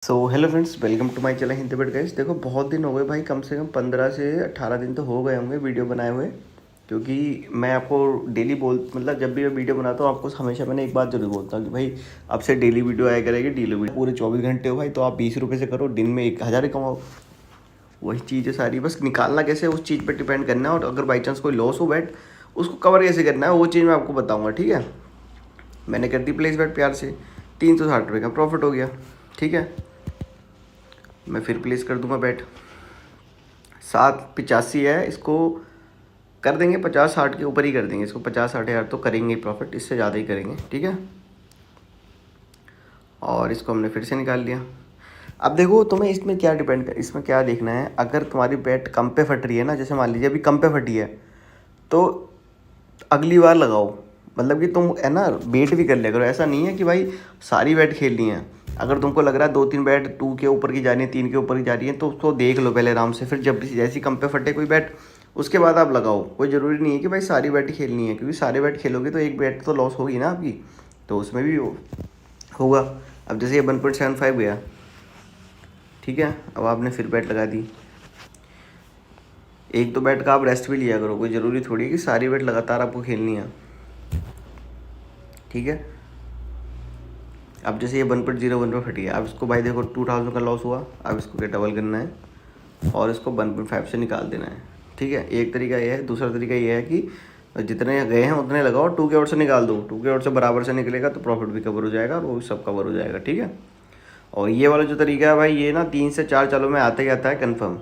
Hello friends, welcome to my channel Hindi but guys. देखो, बहुत दिन हो गए भाई, कम से कम 15 से 18 दिन तो हो गए होंगे वीडियो बनाए हुए। क्योंकि मैं आपको डेली मतलब जब भी मैं वीडियो बनाता हूँ आपको हमेशा मैंने एक बात जरूर बोलता हूँ कि भाई अब से डेली वीडियो आया करेगी। डेली वीडियो पूरे 24 घंटे हो भाई, तो आप 20 रुपये से करो, दिन में 1000 ही कमाओ। वही चीज़ है सारी, बस निकालना कैसे उस चीज़ पर डिपेंड करना है। और अगर बाई चांस कोई लॉस हो बैट, उसको कवर कैसे करना है वो चीज़ मैं आपको बताऊँगा। ठीक है, मैंने कर दी प्लेस बैट प्यार से, 360 रुपये का प्रॉफिट हो गया। ठीक है, मैं फिर प्लेस कर दूंगा बैट। 785 है, इसको कर देंगे 50-60 के ऊपर ही कर देंगे इसको। 50-60 हज़ार तो करेंगे प्रॉफिट, इससे ज़्यादा ही करेंगे। ठीक है, और इसको हमने फिर से निकाल लिया। अब देखो तुम्हें इसमें क्या इसमें क्या देखना है। अगर तुम्हारी बैट कम पे फट रही है ना, जैसे मान लीजिए अभी कम पे फटी है, तो अगली बार लगाओ। मतलब कि तुम है ना वेट भी कर लिया करो। ऐसा नहीं है कि भाई सारी बैट खेलनी है। अगर तुमको लग रहा है 2-3 बैट 2 के ऊपर की जा रही है, 3 के ऊपर की जा रही है, तो उसको देख लो पहले आराम से। फिर जब जैसी कम पे फटे कोई बैट, उसके बाद आप लगाओ। कोई ज़रूरी नहीं है कि भाई सारी बैट ही खेलनी है, क्योंकि सारे बैट खेलोगे तो एक बैट तो लॉस होगी ना आपकी, तो उसमें भी होगा। अब जैसे ये 1.75 गया, ठीक है, अब आपने फिर बैट लगा दी। एक दो बैट का आप रेस्ट भी लिया करो, कोई ज़रूरी थोड़ी है कि सारी बैट लगातार आपको खेलनी है। ठीक है, अब जैसे ये 1.01 पे फटी है, अब इसको भाई देखो 2000 का लॉस हुआ। अब इसको क्या डबल करना है और इसको 1.5 से निकाल देना है। ठीक है, एक तरीका ये है। दूसरा तरीका ये है कि जितने गए हैं उतने लगाओ, 2 के आउट से निकाल दो। 2 के आउट से बराबर से निकलेगा तो प्रॉफिट भी कवर हो जाएगा और वो भी सब कवर हो जाएगा। ठीक है, और ये वाला जो तरीका है भाई, ये ना 3 से 4 चालों में आता ही आता है कन्फर्म।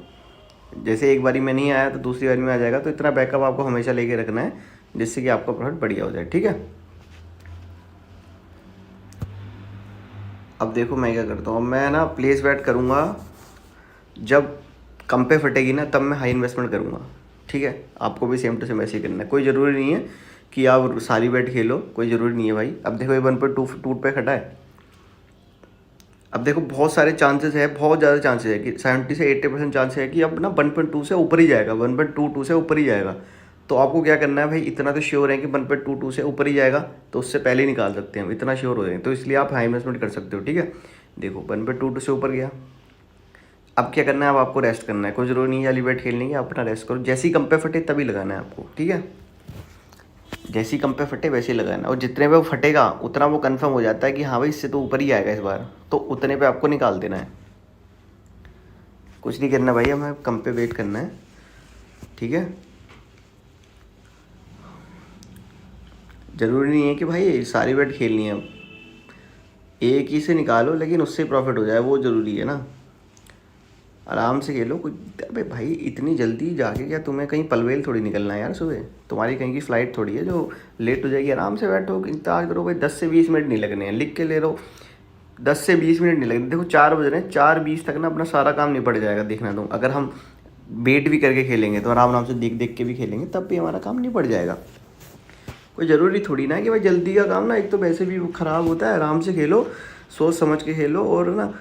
जैसे एक बारी में नहीं आया तो दूसरी बारी में आ जाएगा। तो इतना बैकअप आपको हमेशा लेके रखना है, जिससे कि आपका प्रॉफिट बढ़िया हो जाए। ठीक है, अब देखो मैं क्या करता हूँ। मैं ना प्लेस बैट करूँगा जब कम पे फटेगी ना, तब मैं हाई इन्वेस्टमेंट करूँगा। ठीक है, आपको भी सेम टू सेम ऐसे ही करना है। कोई ज़रूरी नहीं है कि आप सारी बैट खेलो, कोई ज़रूरी नहीं है भाई। अब देखो ये 1.2 पे खटा है। अब देखो बहुत सारे चांसेस है, बहुत ज़्यादा चांसेस है कि 70 से 80% चांस है कि अब ना 1.2 से ऊपर ही जाएगा, 1.22 से ऊपर ही जाएगा। तो आपको क्या करना है भाई, इतना तो श्योर है कि 1.22 से ऊपर ही जाएगा, तो उससे पहले ही निकाल सकते हैं हम, इतना श्योर हो जाएंगे। तो इसलिए आप हाई इन्वेस्टमेंट कर सकते हो। ठीक है, देखो 1.22 से ऊपर गया। अब क्या करना है, अब आपको रेस्ट करना है। कोई ज़रूरी नहीं है वाली बैट खेलने की, आप अपना रेस्ट करो। जैसी कम पे फटे तभी लगाना है आपको। ठीक है, जैसी कम पे फटे वैसे ही लगाना है। और जितने पे वो फटेगा उतना वो कंफर्म हो जाता है कि हाँ भाई इससे तो ऊपर ही आएगा इस बार, तो उतने पे आपको निकाल देना है। कुछ नहीं करना भाई, हमें कम पे वेट करना है। ठीक है, ज़रूरी नहीं है कि भाई सारी बैट खेलनी है। एक ही से निकालो लेकिन उससे प्रॉफिट हो जाए, वो ज़रूरी है ना। आराम से खेलो। कुछ अबे भाई इतनी जल्दी जाके क्या तुम्हें कहीं पलवेल थोड़ी निकलना है यार सुबह। तुम्हारी कहीं की फ़्लाइट थोड़ी है जो लेट हो जाएगी। आराम से बैठो, इंतजार करो भाई। 10 से 20 मिनट नहीं लगने हैं, लिख के ले लो। 10 से 20 मिनट नहीं लगने। देखो 4 बज रहे हैं, 4:20 तक ना अपना सारा काम निपट जाएगा। देखना तुम, अगर हम वेट भी करके खेलेंगे तो आराम आराम से देख देख के भी खेलेंगे, तब भी हमारा काम निपट जाएगा। कोई ज़रूरी थोड़ी ना है कि भाई जल्दी का काम ना एक तो वैसे भी ख़राब होता है। आराम से खेलो, सोच समझ के खेलो। और ना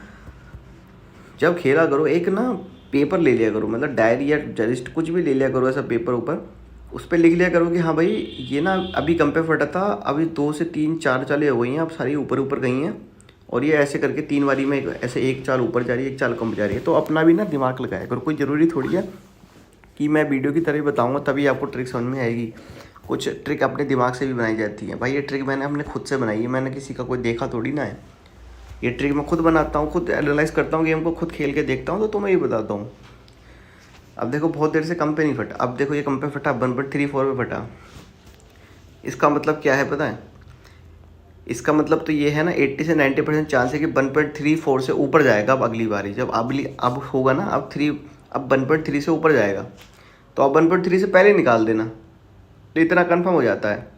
जब खेला करो एक ना पेपर ले लिया करो, मतलब डायरी या जस्ट कुछ भी ले लिया करो ऐसा पेपर ऊपर। उस पर लिख लिया करो कि हाँ भाई ये ना अभी कम पे फटा था, अभी 2 से 3 4 चालें हो गई हैं, अब सारी ऊपर ऊपर गई हैं। और ये ऐसे करके 3 बारी में ऐसे एक चाल ऊपर जा रही है, एक चाल कम जा रही है। तो अपना भी ना दिमाग लगाया करो। कोई ज़रूरी थोड़ी है कि मैं वीडियो की तरह बताऊँगा तभी आपको ट्रिक समझ में आएगी। कुछ ट्रिक अपने दिमाग से भी बनाई जाती है भाई। ये ट्रिक मैंने अपने खुद से बनाई है, मैंने किसी का कोई देखा थोड़ी ना है। ये ट्रिक मैं खुद बनाता हूँ, खुद एनालाइज करता हूँ, गेम को खुद खेल के देखता हूँ, तो तुम्हें ये बताता हूँ। अब देखो बहुत देर से कम पे नहीं फटा। अब देखो ये कम पे फटा, 1.34 पे फटा। इसका मतलब क्या है पता है? इसका मतलब तो ये है ना 80 से 90% चांस है कि 1.34 से ऊपर जाएगा। अब अगली बारी जब अब होगा ना, अब 1.3 से ऊपर जाएगा, तो अब 1.3 से पहले निकाल देना। तो इतना कन्फर्म हो जाता है।